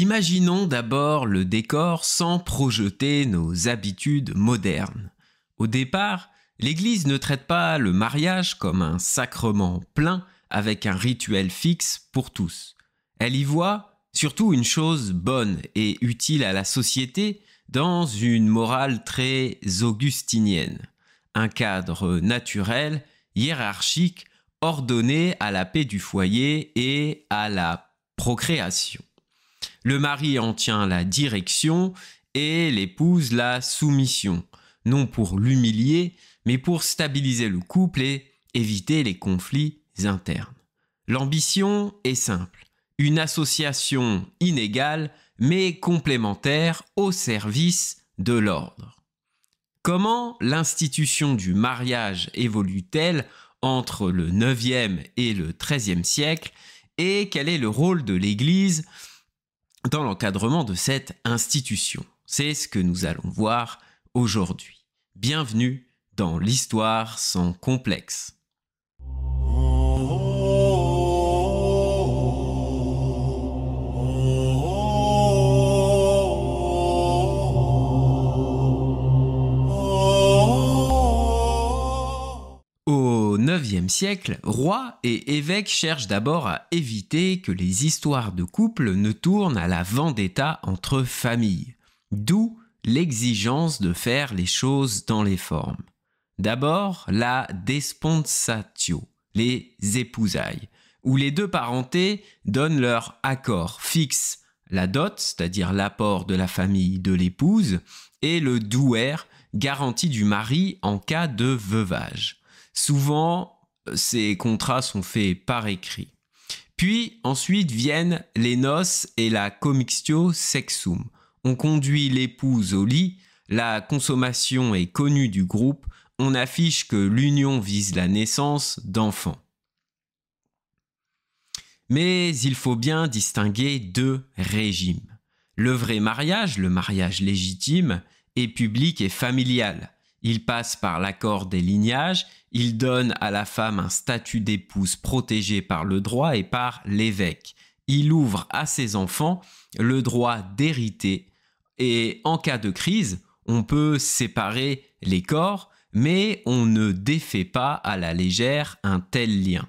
Imaginons d'abord le décor sans projeter nos habitudes modernes. Au départ, l'Église ne traite pas le mariage comme un sacrement plein avec un rituel fixe pour tous. Elle y voit surtout une chose bonne et utile à la société dans une morale très augustinienne. Un cadre naturel, hiérarchique, ordonné à la paix du foyer et à la procréation. Le mari en tient la direction et l'épouse la soumission, non pour l'humilier, mais pour stabiliser le couple et éviter les conflits internes. L'ambition est simple, une association inégale mais complémentaire au service de l'ordre. Comment l'institution du mariage évolue-t-elle entre le 9e et le 13e siècle et quel est le rôle de l'Église dans l'encadrement de cette institution? C'est ce que nous allons voir aujourd'hui. Bienvenue dans l'Histoire sans complexe. Au IXe siècle, rois et évêques cherchent d'abord à éviter que les histoires de couple ne tournent à la vendetta entre familles, d'où l'exigence de faire les choses dans les formes. D'abord, la desponsatio, les épousailles, où les deux parentés donnent leur accord fixe, la dot, c'est-à-dire l'apport de la famille de l'épouse, et le douer, garantie du mari en cas de veuvage. Souvent, ces contrats sont faits par écrit. Puis, ensuite viennent les noces et la commixtio sexum. On conduit l'épouse au lit, la consommation est connue du groupe, on affiche que l'union vise la naissance d'enfants. Mais il faut bien distinguer deux régimes. Le vrai mariage, le mariage légitime, est public et familial. Il passe par l'accord des lignages, il donne à la femme un statut d'épouse protégé par le droit et par l'évêque. Il ouvre à ses enfants le droit d'hériter et en cas de crise, on peut séparer les corps, mais on ne défait pas à la légère un tel lien.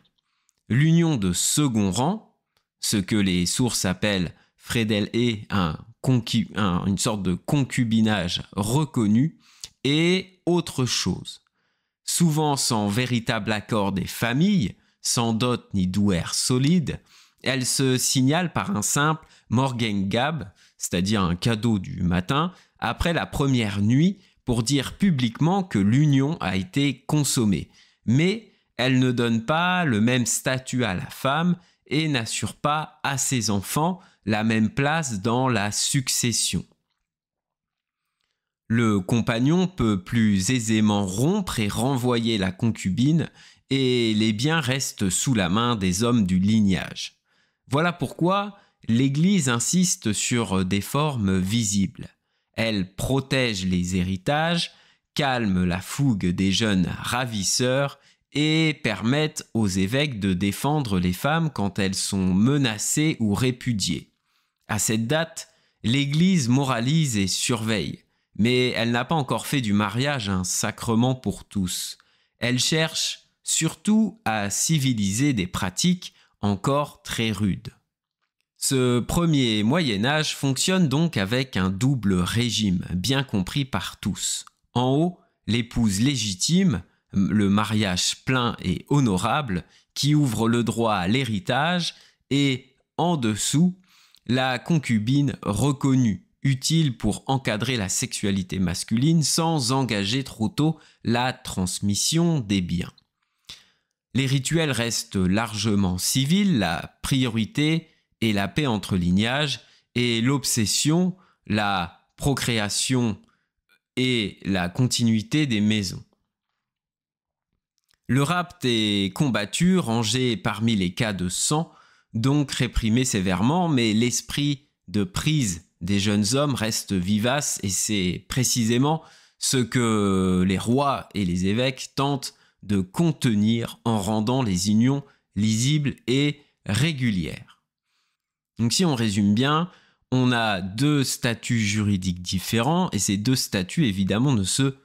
L'union de second rang, ce que les sources appellent fredel et une sorte de concubinage reconnu, est autre chose. Souvent sans véritable accord des familles, sans dot ni douer solide, elle se signale par un simple morgengab, c'est-à-dire un cadeau du matin, après la première nuit pour dire publiquement que l'union a été consommée. Mais elle ne donne pas le même statut à la femme et n'assure pas à ses enfants la même place dans la succession. Le compagnon peut plus aisément rompre et renvoyer la concubine et les biens restent sous la main des hommes du lignage. Voilà pourquoi l'Église insiste sur des formes visibles. Elle protège les héritages, calme la fougue des jeunes ravisseurs et permettent aux évêques de défendre les femmes quand elles sont menacées ou répudiées. À cette date, l'Église moralise et surveille, mais elle n'a pas encore fait du mariage un sacrement pour tous. Elle cherche surtout à civiliser des pratiques encore très rudes. Ce premier Moyen-Âge fonctionne donc avec un double régime, bien compris par tous. En haut, l'épouse légitime, le mariage plein et honorable, qui ouvre le droit à l'héritage, et en dessous, la concubine reconnue, utile pour encadrer la sexualité masculine sans engager trop tôt la transmission des biens. Les rituels restent largement civils, la priorité est la paix entre lignages et l'obsession, la procréation et la continuité des maisons. Le rapt est combattu, rangé parmi les cas de sang, donc réprimé sévèrement, mais l'esprit de prise des jeunes hommes reste vivace et c'est précisément ce que les rois et les évêques tentent de contenir en rendant les unions lisibles et régulières. Donc si on résume bien, on a deux statuts juridiques différents et ces deux statuts évidemment ne se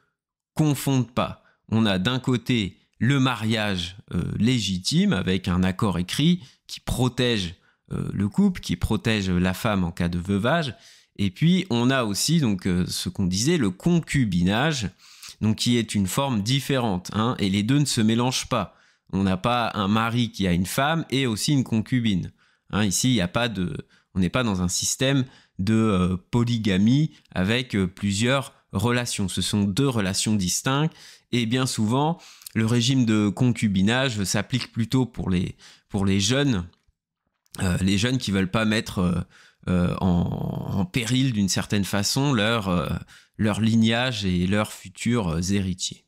confondent pas. On a d'un côté le mariage légitime avec un accord écrit qui protège le couple, qui protège la femme en cas de veuvage, et puis on a aussi donc ce qu'on disait le concubinage, donc qui est une forme différente, hein, et les deux ne se mélangent pas. On n'a pas un mari qui a une femme et aussi une concubine. Hein, ici, il y a pas de, on n'est pas dans un système de polygamie avec plusieurs relations. Ce sont deux relations distinctes et bien souvent, le régime de concubinage s'applique plutôt pour les jeunes qui veulent pas mettre en péril d'une certaine façon leur lignage et leurs futurs héritiers.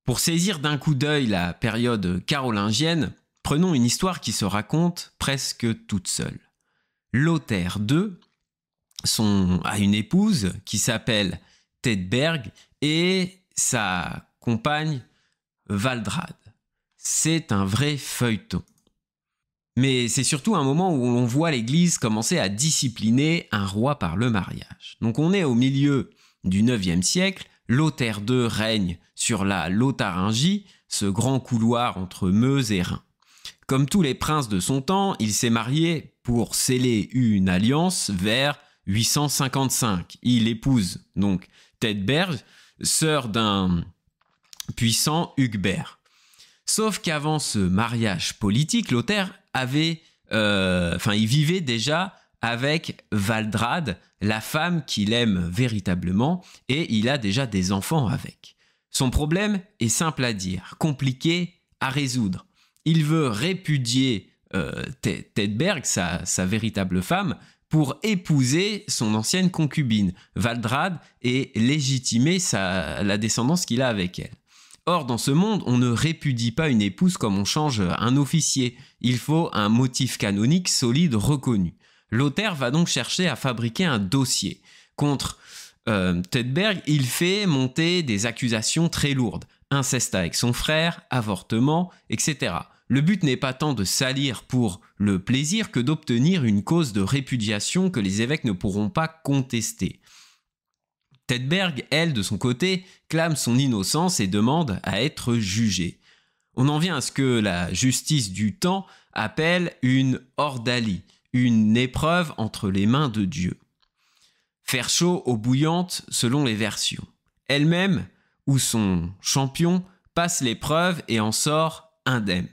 Pour saisir d'un coup d'œil la période carolingienne, prenons une histoire qui se raconte presque toute seule. Lothaire II a une épouse qui s'appelle Thedberg et sa compagne Valdrade. C'est un vrai feuilleton. Mais c'est surtout un moment où l'on voit l'Église commencer à discipliner un roi par le mariage. Donc on est au milieu du IXe siècle, Lothaire II règne sur la Lotharingie, ce grand couloir entre Meuse et Rhin. Comme tous les princes de son temps, il s'est marié pour sceller une alliance vers 855. Il épouse donc Thedberg, sœur d'un puissant Huguebert. Sauf qu'avant ce mariage politique, Lothaire il vivait déjà avec Valdrade, la femme qu'il aime véritablement, et il a déjà des enfants avec. Son problème est simple à dire, compliqué à résoudre. Il veut répudier Thedberg, sa véritable femme, pour épouser son ancienne concubine, Valdrade, et légitimer la descendance qu'il a avec elle. Or, dans ce monde, on ne répudie pas une épouse comme on change un officier. Il faut un motif canonique solide reconnu. Lothaire va donc chercher à fabriquer un dossier. Contre Thedberg, il fait monter des accusations très lourdes. Inceste avec son frère, avortement, etc. Le but n'est pas tant de salir pour le plaisir que d'obtenir une cause de répudiation que les évêques ne pourront pas contester. Thedberg, elle, de son côté, clame son innocence et demande à être jugée. On en vient à ce que la justice du temps appelle une ordalie, une épreuve entre les mains de Dieu. Faire chaud eau bouillante selon les versions. Elle-même, ou son champion, passe l'épreuve et en sort indemne.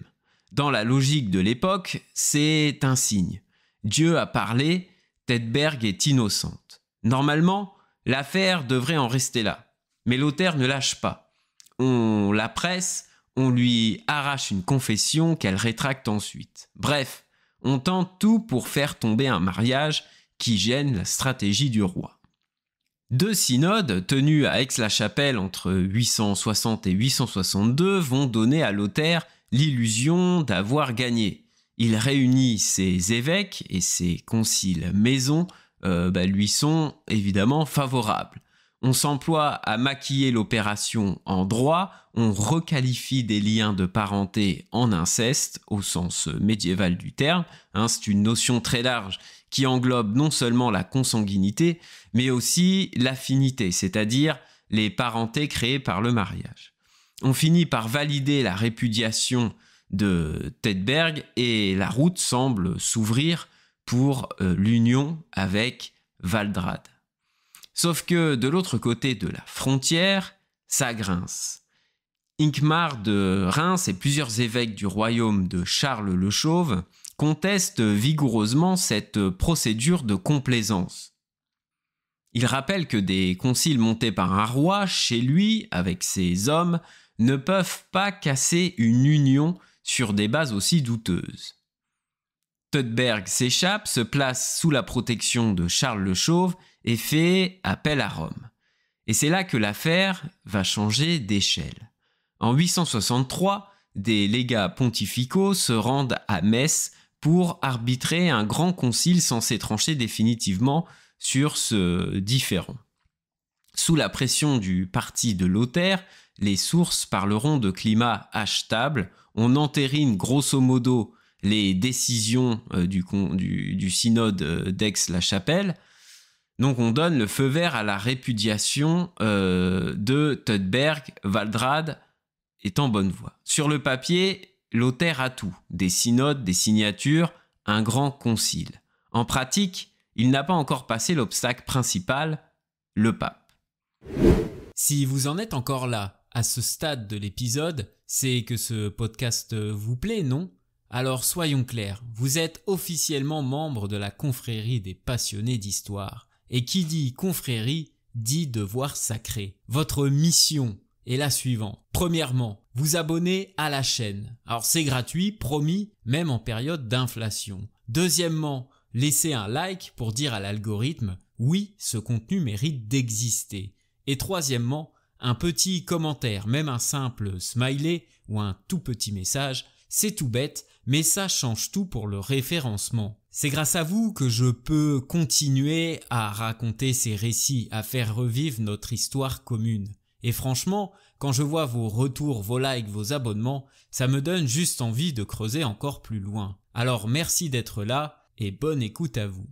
Dans la logique de l'époque, c'est un signe. Dieu a parlé, Thedberg est innocente. Normalement, l'affaire devrait en rester là. Mais Lothaire ne lâche pas. On la presse, on lui arrache une confession qu'elle rétracte ensuite. Bref, on tente tout pour faire tomber un mariage qui gêne la stratégie du roi. Deux synodes tenus à Aix-la-Chapelle entre 860 et 862 vont donner à Lothaire l'illusion d'avoir gagné. Il réunit ses évêques et ses conciles maisons lui sont évidemment favorables. On s'emploie à maquiller l'opération en droit, on requalifie des liens de parenté en inceste, au sens médiéval du terme. C'est une notion très large qui englobe non seulement la consanguinité, mais aussi l'affinité, c'est-à-dire les parentés créées par le mariage. On finit par valider la répudiation de Thedberg et la route semble s'ouvrir pour l'union avec Valdrade. Sauf que de l'autre côté de la frontière, ça grince. Hincmar de Reims et plusieurs évêques du royaume de Charles le Chauve contestent vigoureusement cette procédure de complaisance. Ils rappellent que des conciles montés par un roi, chez lui, avec ses hommes, ne peuvent pas casser une union sur des bases aussi douteuses. Thedberg s'échappe, se place sous la protection de Charles le Chauve et fait appel à Rome. Et c'est là que l'affaire va changer d'échelle. En 863, des légats pontificaux se rendent à Metz pour arbitrer un grand concile censé trancher définitivement sur ce différend. Sous la pression du parti de Lothaire, les sources parleront de climat achetable. On entérine grosso modo les décisions du synode d'Aix-la-Chapelle. Donc on donne le feu vert à la répudiation de Theuderberg. Waldrade est en bonne voie. Sur le papier, Lothaire a tout. Des synodes, des signatures, un grand concile. En pratique, il n'a pas encore passé l'obstacle principal, le pape. Si vous en êtes encore là, à ce stade de l'épisode, c'est que ce podcast vous plaît, non ? Alors soyons clairs, vous êtes officiellement membre de la confrérie des passionnés d'histoire. Et qui dit confrérie, dit devoir sacré. Votre mission est la suivante. Premièrement, vous abonner à la chaîne. Alors c'est gratuit, promis, même en période d'inflation. Deuxièmement, laissez un like pour dire à l'algorithme « Oui, ce contenu mérite d'exister ». Et troisièmement, un petit commentaire, même un simple smiley ou un tout petit message, c'est tout bête, mais ça change tout pour le référencement. C'est grâce à vous que je peux continuer à raconter ces récits, à faire revivre notre histoire commune. Et franchement, quand je vois vos retours, vos likes, vos abonnements, ça me donne juste envie de creuser encore plus loin. Alors merci d'être là et bonne écoute à vous.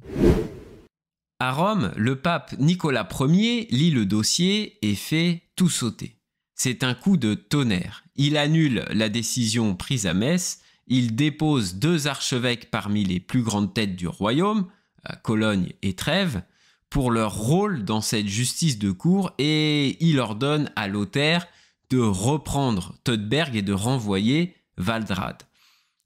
À Rome, le pape Nicolas Ier lit le dossier et fait tout sauter. C'est un coup de tonnerre. Il annule la décision prise à Metz, il dépose 2 archevêques parmi les plus grandes têtes du royaume, Cologne et Trèves, pour leur rôle dans cette justice de cour et il ordonne à Lothaire de reprendre Theuderberg et de renvoyer Waldrade.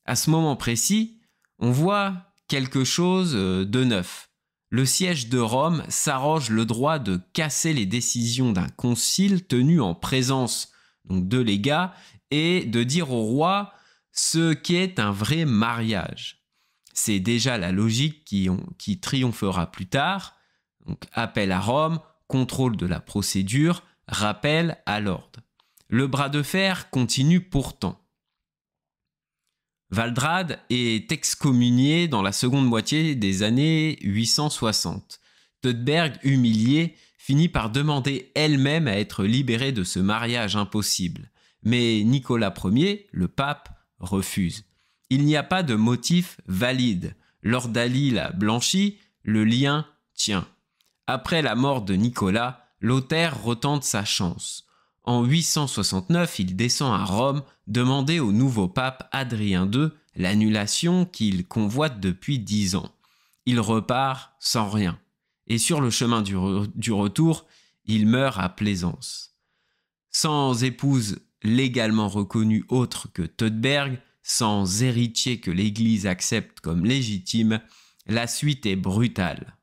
À ce moment précis, on voit quelque chose de neuf. Le siège de Rome s'arroge le droit de casser les décisions d'un concile tenu en présence donc, de légats et de dire au roi ce qu'est un vrai mariage. C'est déjà la logique qui triomphera plus tard. Donc, appel à Rome, contrôle de la procédure, rappel à l'ordre. Le bras de fer continue pourtant. Waldrade est excommunié dans la seconde moitié des années 860. Theuderberg, humiliée, finit par demander elle-même à être libérée de ce mariage impossible. Mais Nicolas Ier, le pape, refuse. Il n'y a pas de motif valide. L'ordalie l'a blanchi, le lien tient. Après la mort de Nicolas, Lothaire retente sa chance. En 869, il descend à Rome demander au nouveau pape Adrien II l'annulation qu'il convoite depuis 10 ans. Il repart sans rien. Et sur le chemin du retour, il meurt à Plaisance. Sans épouse légalement reconnue autre que Theuderberg, sans héritier que l'Église accepte comme légitime, la suite est brutale.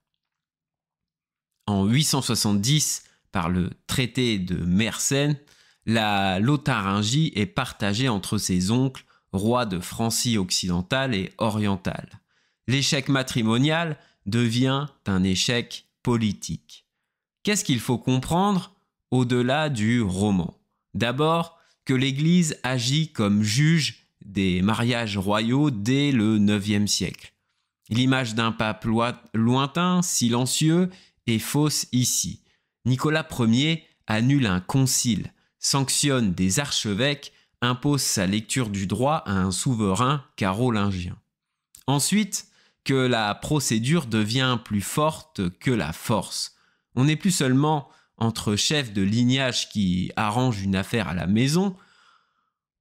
En 870, par le traité de Mersenne, la Lotharingie est partagée entre ses oncles, rois de Francie occidentale et orientale. L'échec matrimonial devient un échec politique. Qu'est-ce qu'il faut comprendre au-delà du roman ? D'abord, que l'Église agit comme juge des mariages royaux dès le IXe siècle. L'image d'un pape lointain, silencieux, est fausse ici. Nicolas Ier annule un concile, sanctionne des archevêques, impose sa lecture du droit à un souverain carolingien. Ensuite, que la procédure devient plus forte que la force. On n'est plus seulement entre chefs de lignage qui arrangent une affaire à la maison,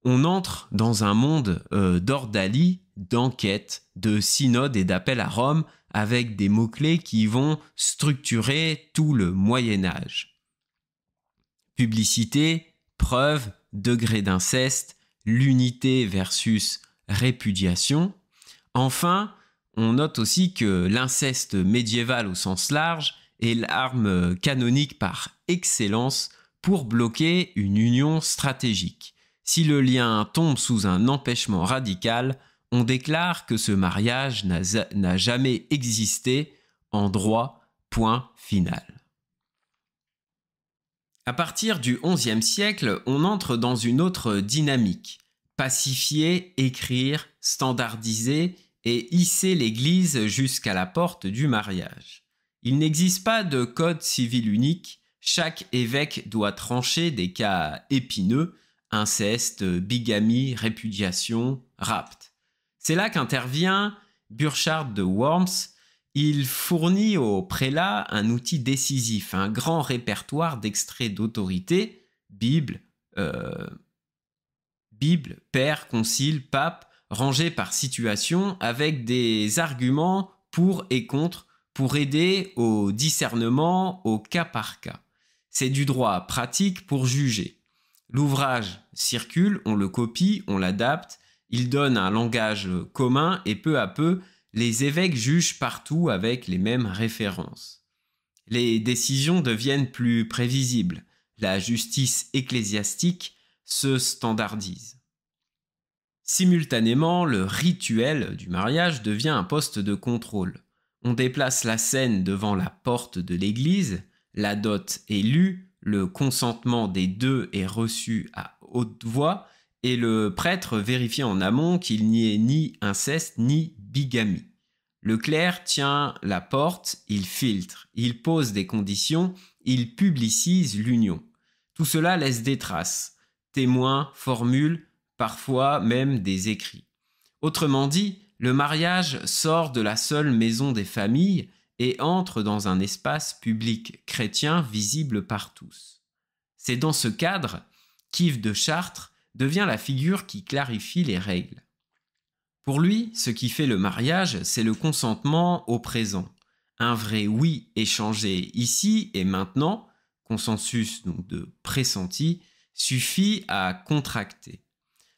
on entre dans un monde d'ordalie, d'enquête, de synode et d'appel à Rome avec des mots-clés qui vont structurer tout le Moyen-Âge. Publicité, preuve, degré d'inceste, l'unité versus répudiation. Enfin, on note aussi que l'inceste médiéval au sens large est l'arme canonique par excellence pour bloquer une union stratégique. Si le lien tombe sous un empêchement radical, on déclare que ce mariage n'a jamais existé en droit, point final. À partir du XIe siècle, on entre dans une autre dynamique. Pacifier, écrire, standardiser et hisser l'Église jusqu'à la porte du mariage. Il n'existe pas de code civil unique, chaque évêque doit trancher des cas épineux, inceste, bigamie, répudiation, rapt. C'est là qu'intervient Burchard de Worms. Il fournit au prélat un outil décisif, un grand répertoire d'extraits d'autorité, Bible, Père, Concile, Pape, rangés par situation avec des arguments pour et contre pour aider au discernement au cas par cas. C'est du droit pratique pour juger. L'ouvrage circule, on le copie, on l'adapte, il donne un langage commun et peu à peu, les évêques jugent partout avec les mêmes références. Les décisions deviennent plus prévisibles. La justice ecclésiastique se standardise. Simultanément, le rituel du mariage devient un poste de contrôle. On déplace la scène devant la porte de l'église, la dot est lue, le consentement des deux est reçu à haute voix et le prêtre vérifie en amont qu'il n'y ait ni inceste ni bigamie. Le clerc tient la porte, il filtre, il pose des conditions, il publicise l'union. Tout cela laisse des traces, témoins, formules, parfois même des écrits. Autrement dit, le mariage sort de la seule maison des familles et entre dans un espace public chrétien visible par tous. C'est dans ce cadre qu'Yves de Chartres devient la figure qui clarifie les règles. Pour lui, ce qui fait le mariage, c'est le consentement au présent. Un vrai oui échangé ici et maintenant, consensus donc de pressenti, suffit à contracter.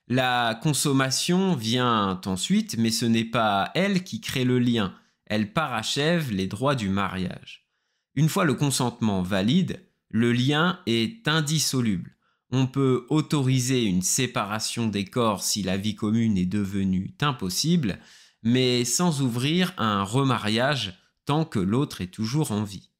La consommation vient ensuite, mais ce n'est pas elle qui crée le lien. Elle parachève les droits du mariage. Une fois le consentement valide, le lien est indissoluble. On peut autoriser une séparation des corps si la vie commune est devenue impossible, mais sans ouvrir un remariage tant que l'autre est toujours en vie.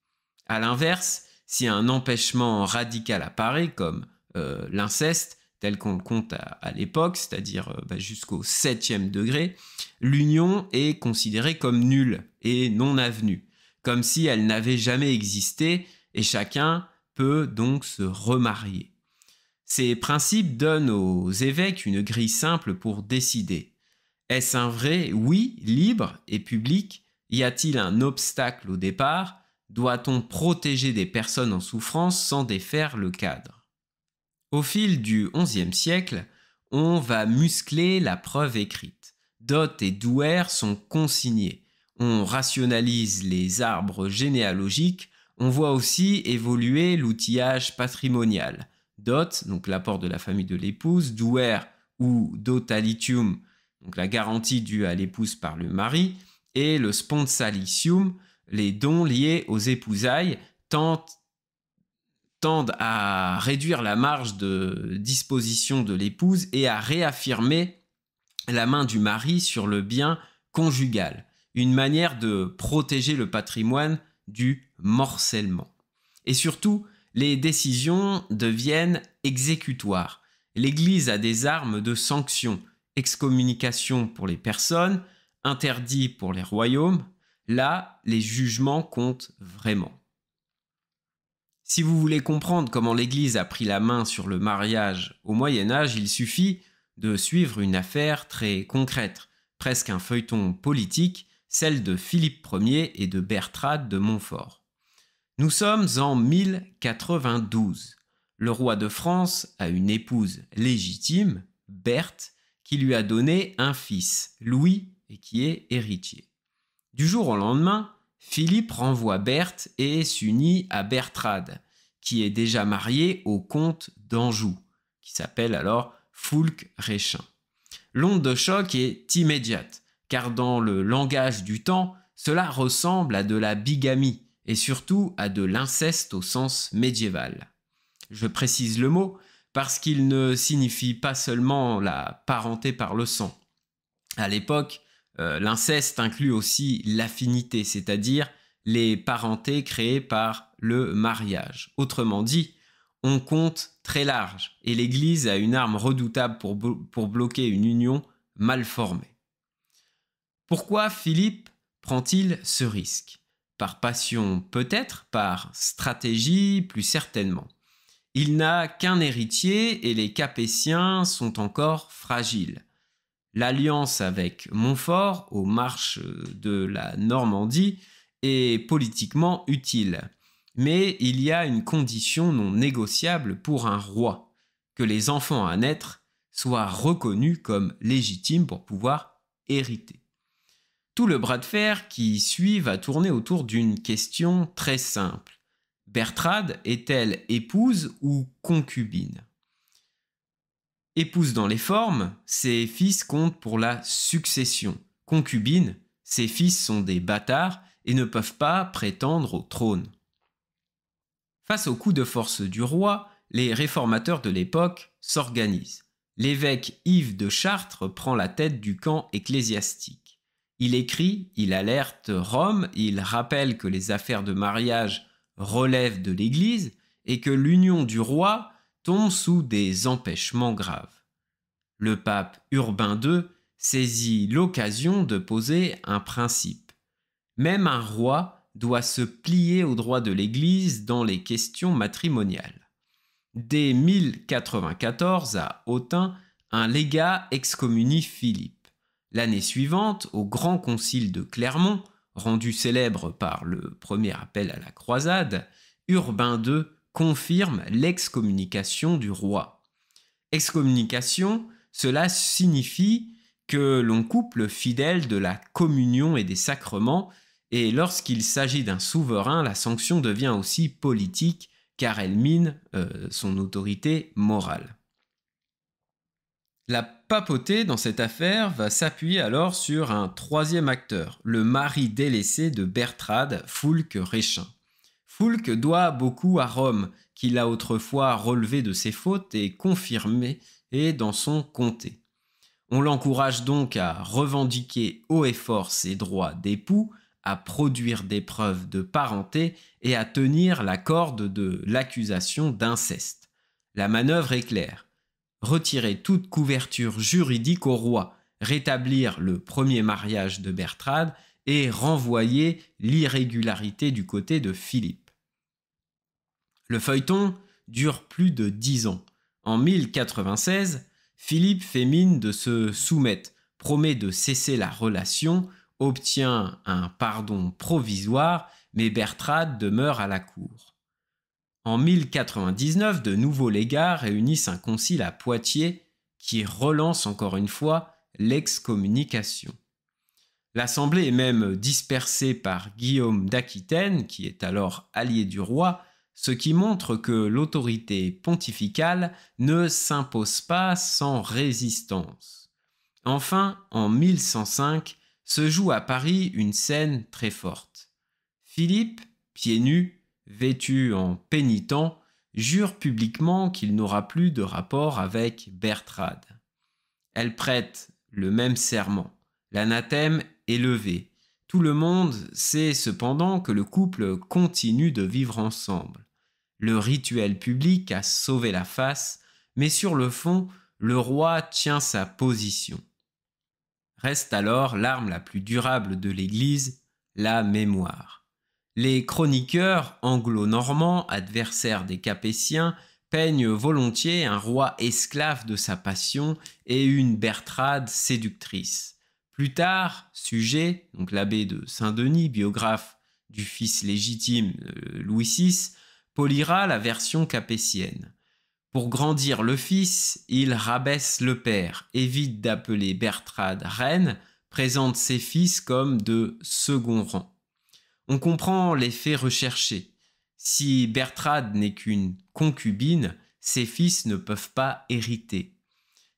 À l'inverse, si un empêchement radical apparaît, comme l'inceste, tel qu'on le compte à l'époque, c'est-à-dire jusqu'au 7e degré, l'union est considérée comme nulle et non avenue, comme si elle n'avait jamais existé et chacun peut donc se remarier. Ces principes donnent aux évêques une grille simple pour décider. Est-ce un vrai oui libre et public? Y a-t-il un obstacle au départ? Doit-on protéger des personnes en souffrance sans défaire le cadre? Au fil du XIe siècle, on va muscler la preuve écrite. Dot et douaire sont consignés. On rationalise les arbres généalogiques. On voit aussi évoluer l'outillage patrimonial. Dot, donc l'apport de la famille de l'épouse, douaire ou dotalitium, donc la garantie due à l'épouse par le mari, et le sponsalitium, les dons liés aux épousailles, tendent à réduire la marge de disposition de l'épouse et à réaffirmer la main du mari sur le bien conjugal, une manière de protéger le patrimoine du morcellement. Et surtout, les décisions deviennent exécutoires. L'Église a des armes de sanction, excommunication pour les personnes, interdit pour les royaumes. Là, les jugements comptent vraiment. Si vous voulez comprendre comment l'Église a pris la main sur le mariage au Moyen-Âge, il suffit de suivre une affaire très concrète, presque un feuilleton politique, celle de Philippe Ier et de Bertrade de Montfort. Nous sommes en 1092. Le roi de France a une épouse légitime, Berthe, qui lui a donné un fils, Louis, et qui est héritier. Du jour au lendemain, Philippe renvoie Berthe et s'unit à Bertrade, qui est déjà mariée au comte d'Anjou, qui s'appelle alors Foulques Réchin. L'onde de choc est immédiate, car dans le langage du temps, cela ressemble à de la bigamie, et surtout à de l'inceste au sens médiéval. Je précise le mot parce qu'il ne signifie pas seulement la parenté par le sang. À l'époque, l'inceste inclut aussi l'affinité, c'est-à-dire les parentés créées par le mariage. Autrement dit, on compte très large et l'Église a une arme redoutable pour bloquer une union mal formée. Pourquoi Philippe prend-il ce risque ? Par passion peut-être, par stratégie plus certainement. Il n'a qu'un héritier et les Capétiens sont encore fragiles. L'alliance avec Montfort, aux marches de la Normandie, est politiquement utile. Mais il y a une condition non négociable pour un roi, que les enfants à naître soient reconnus comme légitimes pour pouvoir hériter. Tout le bras de fer qui suit va tourner autour d'une question très simple. Bertrade est-elle épouse ou concubine ? Épouse dans les formes, ses fils comptent pour la succession. Concubine, ses fils sont des bâtards et ne peuvent pas prétendre au trône. Face au coup de force du roi, les réformateurs de l'époque s'organisent. L'évêque Yves de Chartres prend la tête du camp ecclésiastique. Il écrit, il alerte Rome, il rappelle que les affaires de mariage relèvent de l'Église et que l'union du roi tombe sous des empêchements graves. Le pape Urbain II saisit l'occasion de poser un principe. Même un roi doit se plier aux droits de l'Église dans les questions matrimoniales. Dès 1094, à Autun, un légat excommunie Philippe. L'année suivante, au Grand Concile de Clermont, rendu célèbre par le premier appel à la croisade, Urbain II confirme l'excommunication du roi. Excommunication, cela signifie que l'on coupe le fidèle de la communion et des sacrements, et lorsqu'il s'agit d'un souverain, la sanction devient aussi politique, car elle mine son autorité morale. La papauté, dans cette affaire, va s'appuyer alors sur un troisième acteur, le mari délaissé de Bertrade, Foulques Réchin. Foulques doit beaucoup à Rome, qu'il a autrefois relevé de ses fautes et confirmé dans son comté. On l'encourage donc à revendiquer haut et fort ses droits d'époux, à produire des preuves de parenté et à tenir la corde de l'accusation d'inceste. La manœuvre est claire. Retirer toute couverture juridique au roi, rétablir le premier mariage de Bertrade et renvoyer l'irrégularité du côté de Philippe. Le feuilleton dure plus de 10 ans. En 1096, Philippe fait mine de se soumettre, promet de cesser la relation, obtient un pardon provisoire, mais Bertrade demeure à la cour. En 1099, de nouveaux légats réunissent un concile à Poitiers qui relance encore une fois l'excommunication. L'assemblée est même dispersée par Guillaume d'Aquitaine, qui est alors allié du roi, ce qui montre que l'autorité pontificale ne s'impose pas sans résistance. Enfin, en 1105, se joue à Paris une scène très forte. Philippe, pieds nus, vêtu en pénitent, jure publiquement qu'il n'aura plus de rapport avec Bertrade. Elle prête le même serment. L'anathème est levé. Tout le monde sait cependant que le couple continue de vivre ensemble. Le rituel public a sauvé la face, mais sur le fond, le roi tient sa position. Reste alors l'arme la plus durable de l'Église, la mémoire. Les chroniqueurs anglo-normands, adversaires des Capétiens, peignent volontiers un roi esclave de sa passion et une Bertrade séductrice. Plus tard, Suger, donc l'abbé de Saint-Denis, biographe du fils légitime Louis VI, polira la version capétienne. Pour grandir le fils, il rabaisse le père, évite d'appeler Bertrade reine, présente ses fils comme de second rang. On comprend l'effet recherché. Si Bertrade n'est qu'une concubine, ses fils ne peuvent pas hériter.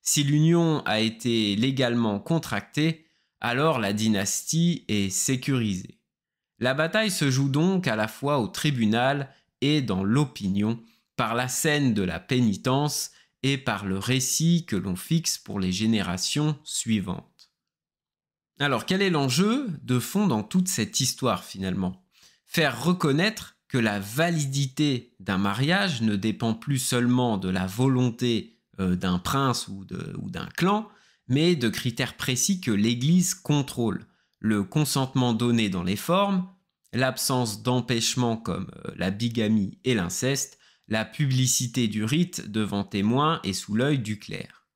Si l'union a été légalement contractée, alors la dynastie est sécurisée. La bataille se joue donc à la fois au tribunal et dans l'opinion, par la scène de la pénitence et par le récit que l'on fixe pour les générations suivantes. Alors, quel est l'enjeu de fond dans toute cette histoire finalement ? Faire reconnaître que la validité d'un mariage ne dépend plus seulement de la volonté d'un prince ou d'un clan, mais de critères précis que l'Église contrôle. Le consentement donné dans les formes, l'absence d'empêchement comme la bigamie et l'inceste, la publicité du rite devant témoins et sous l'œil du clerc.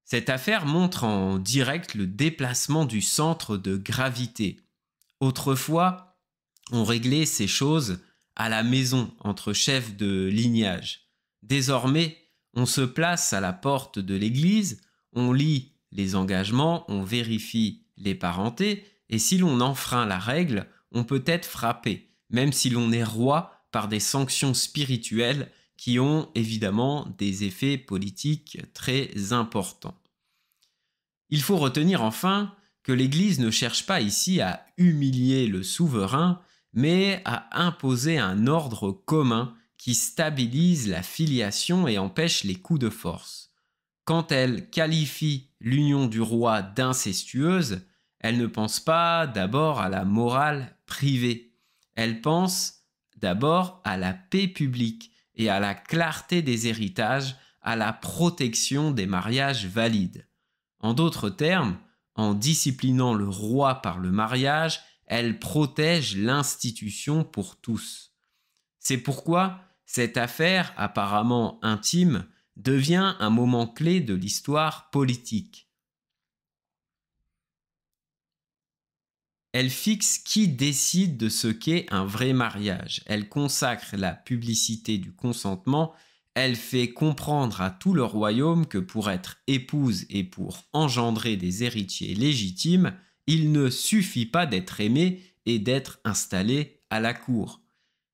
Cette affaire montre en direct le déplacement du centre de gravité. Autrefois, on réglait ces choses à la maison entre chefs de lignage. Désormais, on se place à la porte de l'église, on lit les engagements, on vérifie les parentés, et si l'on enfreint la règle, on peut être frappé, même si l'on est roi, par des sanctions spirituelles qui ont évidemment des effets politiques très importants. Il faut retenir enfin que l'Église ne cherche pas ici à humilier le souverain, mais à imposer un ordre commun qui stabilise la filiation et empêche les coups de force. Quand elle qualifie l'union du roi d'incestueuse, elle ne pense pas d'abord à la morale privée. Elle pense d'abord à la paix publique et à la clarté des héritages, à la protection des mariages valides. En d'autres termes, en disciplinant le roi par le mariage, elle protège l'institution pour tous. C'est pourquoi cette affaire apparemment intime devient un moment clé de l'histoire politique. Elle fixe qui décide de ce qu'est un vrai mariage. Elle consacre la publicité du consentement. Elle fait comprendre à tout le royaume que pour être épouse et pour engendrer des héritiers légitimes, il ne suffit pas d'être aimé et d'être installé à la cour.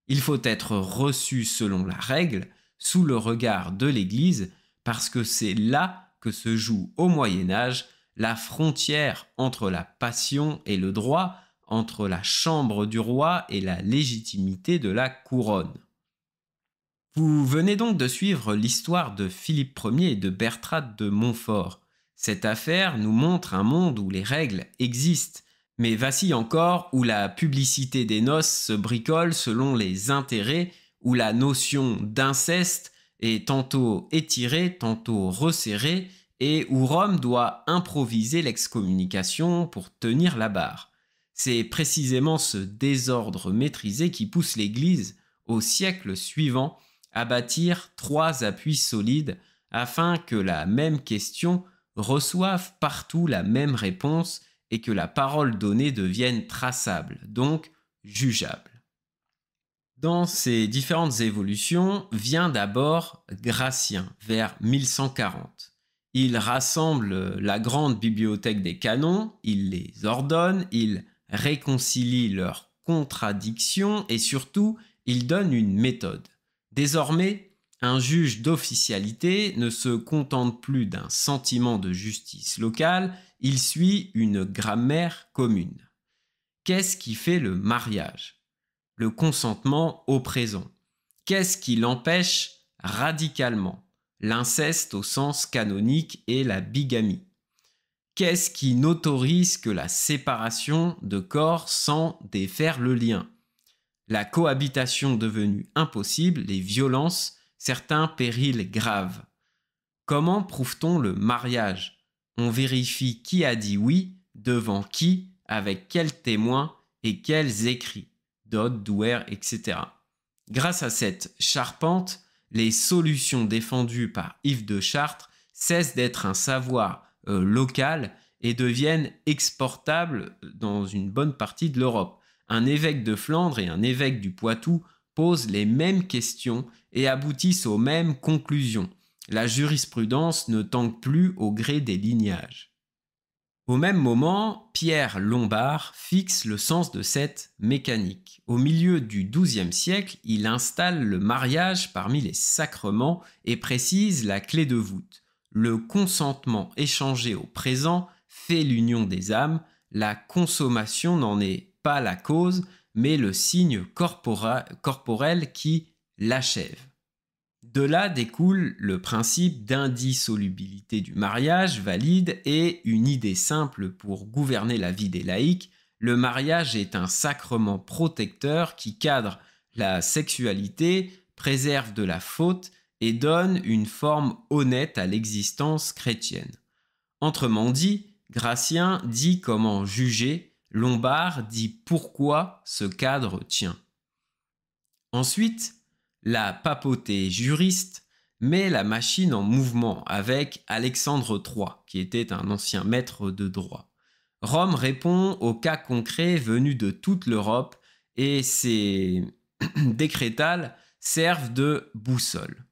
Il faut être reçu selon la règle, sous le regard de l'Église, parce que c'est là que se joue au Moyen-Âge la frontière entre la passion et le droit, entre la chambre du roi et la légitimité de la couronne. Vous venez donc de suivre l'histoire de Philippe Ier et de Bertrade de Montfort. Cette affaire nous montre un monde où les règles existent, mais vacille encore, où la publicité des noces se bricole selon les intérêts, où la notion d'inceste est tantôt étirée, tantôt resserrée, et où Rome doit improviser l'excommunication pour tenir la barre. C'est précisément ce désordre maîtrisé qui pousse l'Église, au siècle suivant, à bâtir 3 appuis solides afin que la même question reçoive partout la même réponse et que la parole donnée devienne traçable, donc jugeable. Dans ces différentes évolutions vient d'abord Gratien, vers 1140. Il rassemble la grande bibliothèque des canons, il les ordonne, il réconcilie leurs contradictions et surtout, il donne une méthode. Désormais, un juge d'officialité ne se contente plus d'un sentiment de justice locale, il suit une grammaire commune. Qu'est-ce qui fait le mariage ? Le consentement au présent. Qu'est-ce qui l'empêche radicalement ? L'inceste au sens canonique et la bigamie. Qu'est-ce qui n'autorise que la séparation de corps sans défaire le lien ? La cohabitation devenue impossible, les violences, certains périls graves. Comment prouve-t-on le mariage ? On vérifie qui a dit oui, devant qui, avec quels témoins et quels écrits, dot, douaire, etc. Grâce à cette charpente, les solutions défendues par Yves de Chartres cessent d'être un savoir local et deviennent exportables dans une bonne partie de l'Europe. Un évêque de Flandre et un évêque du Poitou posent les mêmes questions et aboutissent aux mêmes conclusions. La jurisprudence ne tangue plus au gré des lignages. Au même moment, Pierre Lombard fixe le sens de cette mécanique. Au milieu du XIIe siècle, il installe le mariage parmi les sacrements et précise la clé de voûte. Le consentement échangé au présent fait l'union des âmes, la consommation n'en est pas la cause, mais le signe corporel qui l'achève. De là découle le principe d'indissolubilité du mariage valide et une idée simple pour gouverner la vie des laïcs. Le mariage est un sacrement protecteur qui cadre la sexualité, préserve de la faute et donne une forme honnête à l'existence chrétienne. Autrement dit, Gratien dit comment juger, Lombard dit pourquoi ce cadre tient. Ensuite, la papauté juriste met la machine en mouvement avec Alexandre III, qui était un ancien maître de droit. Rome répond aux cas concrets venus de toute l'Europe et ces décrétales servent de boussole.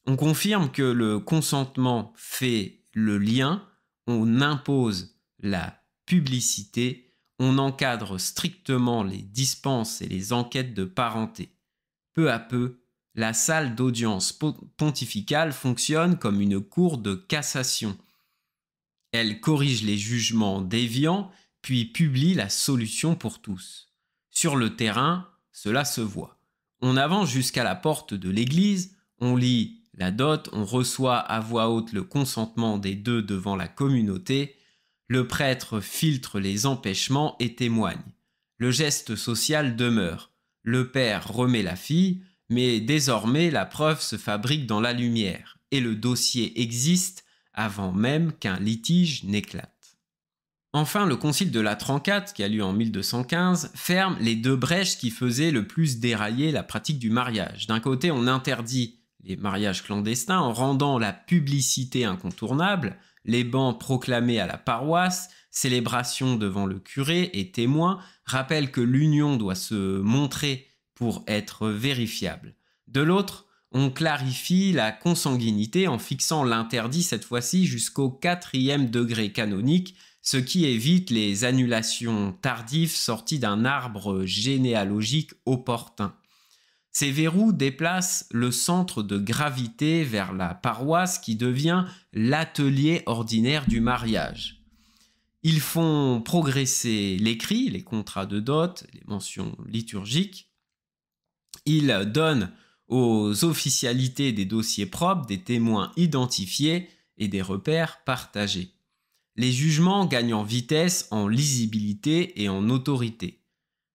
On confirme que le consentement fait le lien, on impose la publicité, on encadre strictement les dispenses et les enquêtes de parenté. Peu à peu, la salle d'audience pontificale fonctionne comme une cour de cassation. Elle corrige les jugements déviants, puis publie la solution pour tous. Sur le terrain, cela se voit. On avance jusqu'à la porte de l'église, on lit la dot, on reçoit à voix haute le consentement des deux devant la communauté, le prêtre filtre les empêchements et témoigne. Le geste social demeure. Le père remet la fille, mais désormais la preuve se fabrique dans la lumière et le dossier existe avant même qu'un litige n'éclate. Enfin, le concile de Latran IV, qui a lieu en 1215, ferme les deux brèches qui faisaient le plus dérailler la pratique du mariage. D'un côté, on interdit les mariages clandestins en rendant la publicité incontournable, les bans proclamés à la paroisse, célébration devant le curé et témoins rappellent que l'union doit se montrer pour être vérifiable. De l'autre, on clarifie la consanguinité en fixant l'interdit cette fois-ci jusqu'au 4e degré canonique, ce qui évite les annulations tardives sorties d'un arbre généalogique opportun. Ces verrous déplacent le centre de gravité vers la paroisse qui devient l'atelier ordinaire du mariage. Ils font progresser l'écrit, les contrats de dot, les mentions liturgiques. Ils donnent aux officialités des dossiers propres, des témoins identifiés et des repères partagés. Les jugements gagnent en vitesse, en lisibilité et en autorité.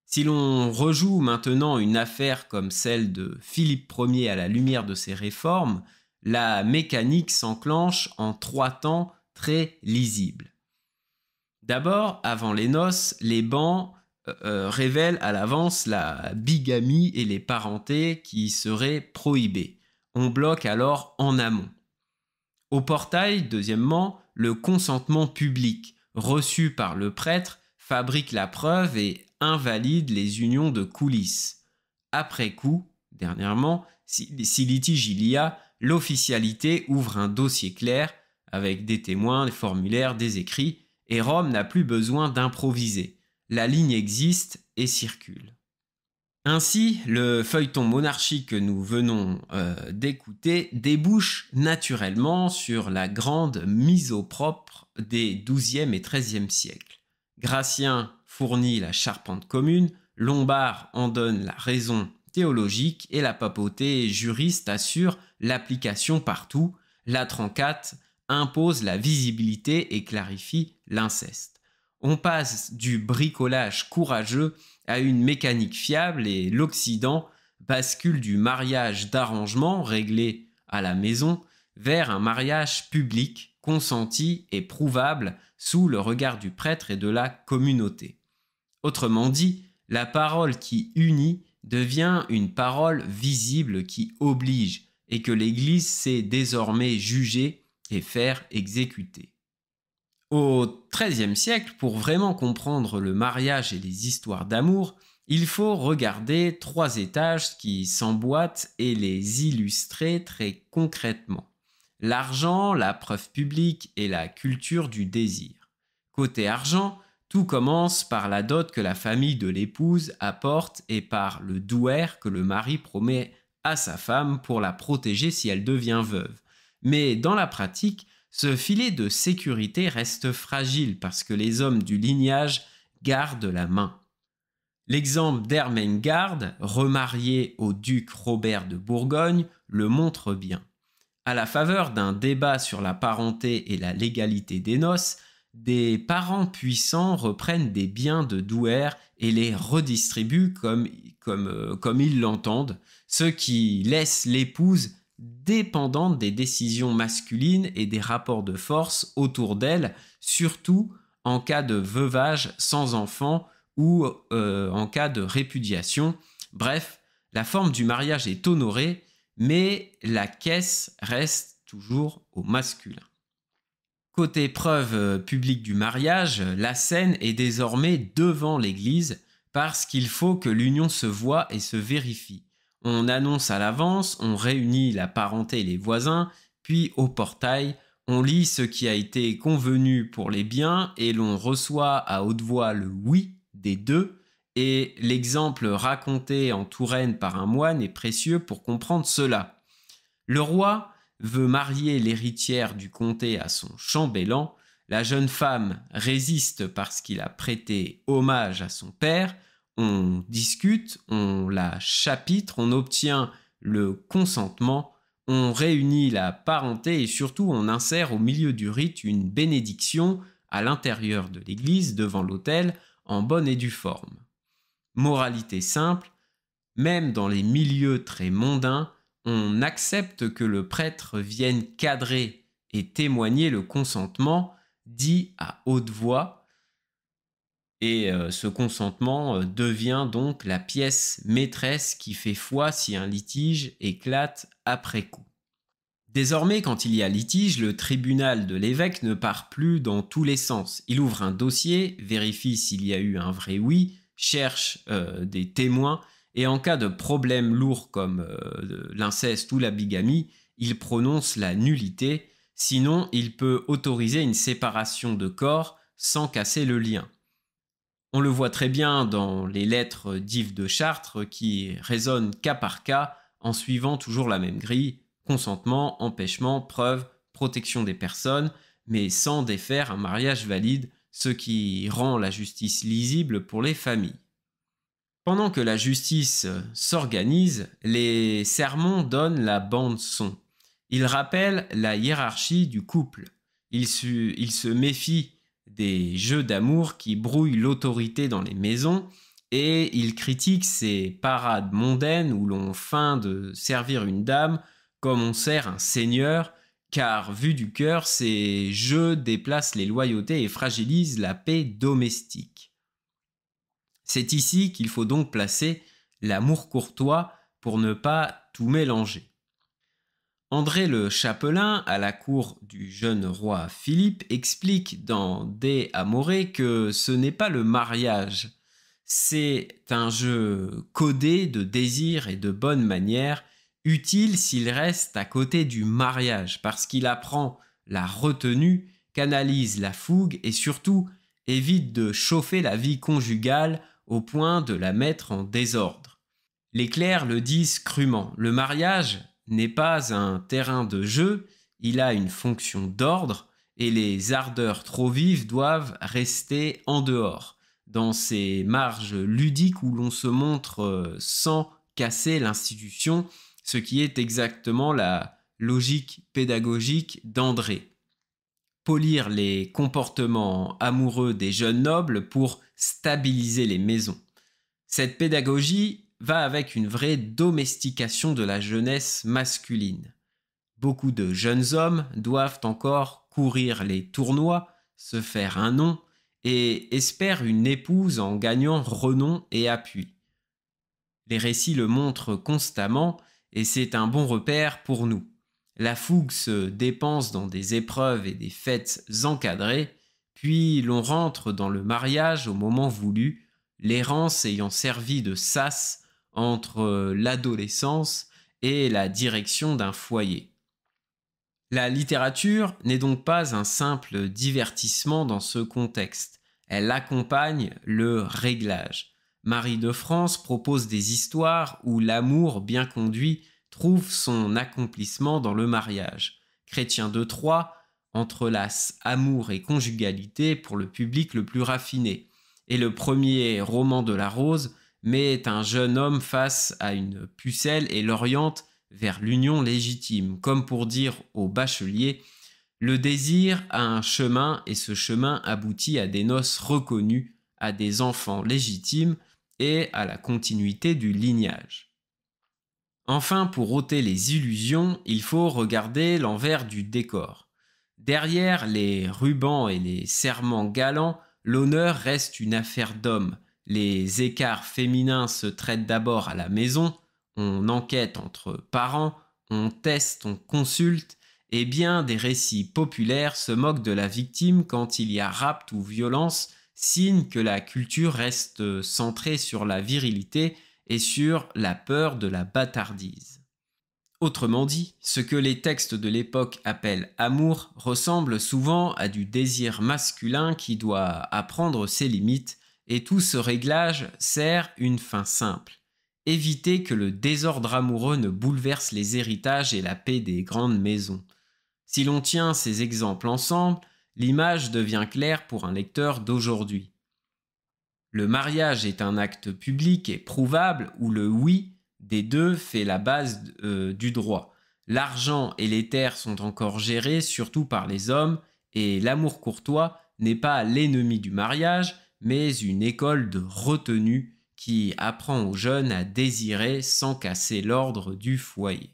Si l'on rejoue maintenant une affaire comme celle de Philippe Ier à la lumière de ses réformes, la mécanique s'enclenche en 3 temps très lisibles. D'abord, avant les noces, les bans révèlent à l'avance la bigamie et les parentés qui seraient prohibées. On bloque alors en amont. Au portail, deuxièmement, le consentement public, reçu par le prêtre, fabrique la preuve et invalide les unions de coulisses. Après coup, dernièrement, si litige il y a, l'officialité ouvre un dossier clair avec des témoins, des formulaires, des écrits, et Rome n'a plus besoin d'improviser. La ligne existe et circule. Ainsi, le feuilleton monarchique que nous venons d'écouter débouche naturellement sur la grande mise au propre des XIIe et XIIIe siècles. Gratien fournit la charpente commune, Lombard en donne la raison théologique et la papauté juriste assure l'application partout. Latran IV impose la visibilité et clarifie l'inceste. On passe du bricolage courageux à une mécanique fiable et l'Occident bascule du mariage d'arrangement réglé à la maison vers un mariage public, consenti et prouvable sous le regard du prêtre et de la communauté. Autrement dit, la parole qui unit devient une parole visible qui oblige et que l'Église sait désormais juger et faire exécuter. Au XIIIe siècle, pour vraiment comprendre le mariage et les histoires d'amour, il faut regarder 3 étages qui s'emboîtent et les illustrer très concrètement. L'argent, la preuve publique et la culture du désir. Côté argent, tout commence par la dot que la famille de l'épouse apporte et par le douaire que le mari promet à sa femme pour la protéger si elle devient veuve. Mais dans la pratique, ce filet de sécurité reste fragile parce que les hommes du lignage gardent la main. L'exemple d'Ermengarde, remarié au duc Robert de Bourgogne, le montre bien. À la faveur d'un débat sur la parenté et la légalité des noces, des parents puissants reprennent des biens de douaire et les redistribuent comme ils l'entendent, ce qui laisse l'épouse dépendante des décisions masculines et des rapports de force autour d'elle, surtout en cas de veuvage sans enfant ou en cas de répudiation. Bref, la forme du mariage est honorée, mais la caisse reste toujours au masculin. Côté preuve publique du mariage, la scène est désormais devant l'église parce qu'il faut que l'union se voie et se vérifie. On annonce à l'avance, on réunit la parenté et les voisins, puis au portail, on lit ce qui a été convenu pour les biens et l'on reçoit à haute voix le oui des deux. Et l'exemple raconté en Touraine par un moine est précieux pour comprendre cela. Le roi veut marier l'héritière du comté à son chambellan. La jeune femme résiste parce qu'il a prêté hommage à son père. On discute, on la chapitre, on obtient le consentement, on réunit la parenté et surtout on insère au milieu du rite une bénédiction à l'intérieur de l'église devant l'autel en bonne et due forme. Moralité simple, même dans les milieux très mondains, on accepte que le prêtre vienne cadrer et témoigner le consentement dit à haute voix. Et ce consentement devient donc la pièce maîtresse qui fait foi si un litige éclate après coup. Désormais, quand il y a litige, le tribunal de l'évêque ne part plus dans tous les sens. Il ouvre un dossier, vérifie s'il y a eu un vrai oui, cherche des témoins, et en cas de problème lourd comme l'inceste ou la bigamie, il prononce la nullité, sinon il peut autoriser une séparation de corps sans casser le lien. On le voit très bien dans les lettres d'Yves de Chartres qui raisonnent cas par cas en suivant toujours la même grille, consentement, empêchement, preuve, protection des personnes, mais sans défaire un mariage valide, ce qui rend la justice lisible pour les familles. Pendant que la justice s'organise, les sermons donnent la bande-son. Ils rappellent la hiérarchie du couple. Ils se méfient des jeux d'amour qui brouillent l'autorité dans les maisons et ils critiquent ces parades mondaines où l'on feint de servir une dame comme on sert un seigneur, car vu du cœur, ces jeux déplacent les loyautés et fragilisent la paix domestique. C'est ici qu'il faut donc placer l'amour courtois pour ne pas tout mélanger. André le Chapelain, à la cour du jeune roi Philippe, explique dans De Amore que ce n'est pas le mariage, c'est un jeu codé de désir et de bonnes manières, utile s'il reste à côté du mariage, parce qu'il apprend la retenue, canalise la fougue et surtout évite de chauffer la vie conjugale au point de la mettre en désordre. Les clercs le disent crûment, le mariage n'est pas un terrain de jeu, il a une fonction d'ordre et les ardeurs trop vives doivent rester en dehors, dans ces marges ludiques où l'on se montre sans casser l'institution, ce qui est exactement la logique pédagogique d'André. Polir les comportements amoureux des jeunes nobles pour stabiliser les maisons. Cette pédagogie va avec une vraie domestication de la jeunesse masculine. Beaucoup de jeunes hommes doivent encore courir les tournois, se faire un nom et espèrent une épouse en gagnant renom et appui. Les récits le montrent constamment et c'est un bon repère pour nous. La fougue se dépense dans des épreuves et des fêtes encadrées, puis l'on rentre dans le mariage au moment voulu, l'errance ayant servi de sas entre l'adolescence et la direction d'un foyer. La littérature n'est donc pas un simple divertissement dans ce contexte, elle accompagne le réglage. Marie de France propose des histoires où l'amour bien conduit trouve son accomplissement dans le mariage. Chrétien de Troyes entrelace amour et conjugalité pour le public le plus raffiné. Et le premier roman de la Rose met un jeune homme face à une pucelle et l'oriente vers l'union légitime, comme pour dire au bachelier « Le désir a un chemin et ce chemin aboutit à des noces reconnues, à des enfants légitimes et à la continuité du lignage. » Enfin, pour ôter les illusions, il faut regarder l'envers du décor. Derrière les rubans et les serments galants, l'honneur reste une affaire d'hommes. Les écarts féminins se traitent d'abord à la maison, on enquête entre parents, on teste, on consulte, et bien des récits populaires se moquent de la victime quand il y a rapt ou violence, signe que la culture reste centrée sur la virilité et sur la peur de la bâtardise. Autrement dit, ce que les textes de l'époque appellent amour ressemble souvent à du désir masculin qui doit apprendre ses limites, et tout ce réglage sert une fin simple: éviter que le désordre amoureux ne bouleverse les héritages et la paix des grandes maisons. Si l'on tient ces exemples ensemble, l'image devient claire pour un lecteur d'aujourd'hui. Le mariage est un acte public et prouvable où le oui des deux fait la base du droit. L'argent et les terres sont encore gérés surtout par les hommes, et l'amour courtois n'est pas l'ennemi du mariage, mais une école de retenue qui apprend aux jeunes à désirer sans casser l'ordre du foyer.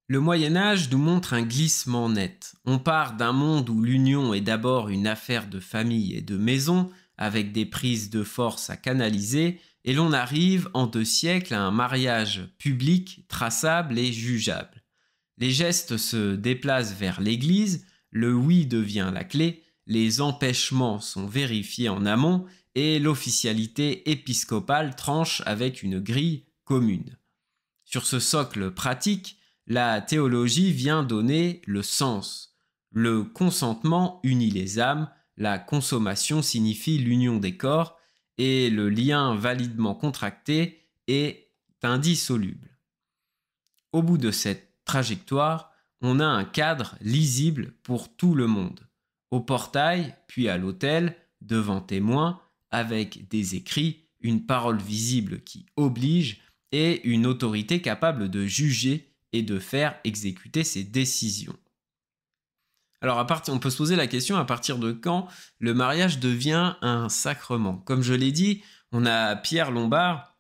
Le Moyen-Âge nous montre un glissement net. On part d'un monde où l'union est d'abord une affaire de famille et de maison, avec des prises de force à canaliser, et l'on arrive en 2 siècles à un mariage public, traçable et jugeable. Les gestes se déplacent vers l'Église, le oui devient la clé, les empêchements sont vérifiés en amont, et l'officialité épiscopale tranche avec une grille commune. Sur ce socle pratique, la théologie vient donner le sens. Le consentement unit les âmes, la consommation signifie l'union des corps, et le lien validement contracté est indissoluble. Au bout de cette trajectoire, on a un cadre lisible pour tout le monde. Au portail, puis à l'autel, devant témoins, avec des écrits, une parole visible qui oblige et une autorité capable de juger et de faire exécuter ses décisions. Alors on peut se poser la question, à partir de quand le mariage devient un sacrement? Comme je l'ai dit, on a Pierre Lombard,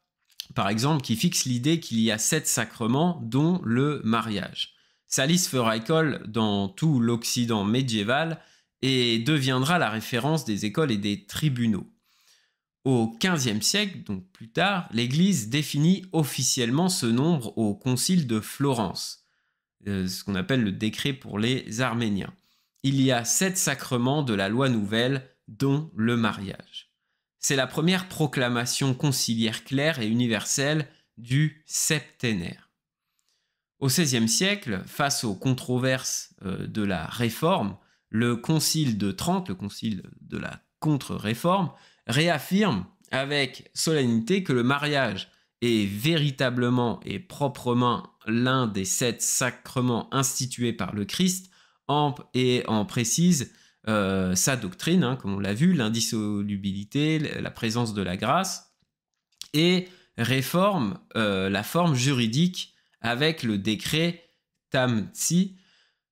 par exemple, qui fixe l'idée qu'il y a 7 sacrements, dont le mariage. Sa liste fera école dans tout l'Occident médiéval et deviendra la référence des écoles et des tribunaux. Au XVe siècle, donc plus tard, l'Église définit officiellement ce nombre au Concile de Florence, ce qu'on appelle le décret pour les Arméniens. Il y a 7 sacrements de la loi nouvelle, dont le mariage. C'est la première proclamation conciliaire claire et universelle du septénaire. Au XVIe siècle, face aux controverses de la Réforme, le Concile de Trente, le Concile de la Contre-Réforme, réaffirme avec solennité que le mariage est véritablement et proprement l'un des 7 sacrements institués par le Christ, et en précise sa doctrine, comme on l'a vu, l'indissolubilité, la présence de la grâce, et réforme la forme juridique avec le décret Tamtsi.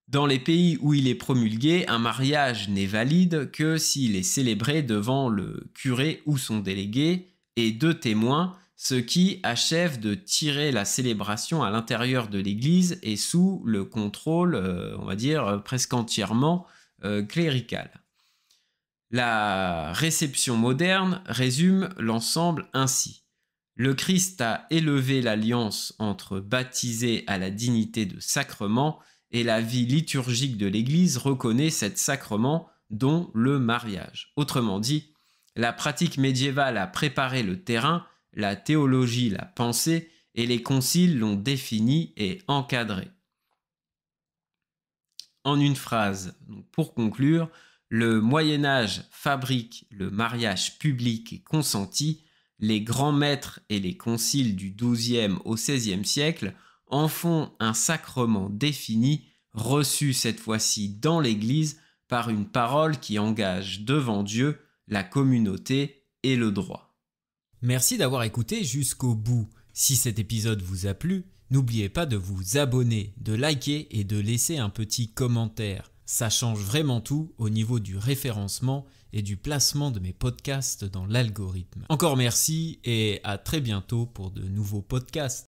Dans les pays où il est promulgué, un mariage n'est valide que s'il est célébré devant le curé ou son délégué et 2 témoins, ce qui achève de tirer la célébration à l'intérieur de l'Église et sous le contrôle, on va dire, presque entièrement clérical. La réception moderne résume l'ensemble ainsi. Le Christ a élevé l'alliance entre baptisés à la dignité de sacrement, et la vie liturgique de l'Église reconnaît cet sacrement, dont le mariage. Autrement dit, la pratique médiévale a préparé le terrain, la théologie l'a pensé, et les conciles l'ont défini et encadré. En une phrase, pour conclure, le Moyen-Âge fabrique le mariage public et consenti. Les grands maîtres et les conciles du XIIe au XVIe siècle en font un sacrement défini, reçu cette fois-ci dans l'Église par une parole qui engage devant Dieu la communauté et le droit. Merci d'avoir écouté jusqu'au bout. Si cet épisode vous a plu, n'oubliez pas de vous abonner, de liker et de laisser un petit commentaire. Ça change vraiment tout au niveau du référencement et du placement de mes podcasts dans l'algorithme. Encore merci et à très bientôt pour de nouveaux podcasts.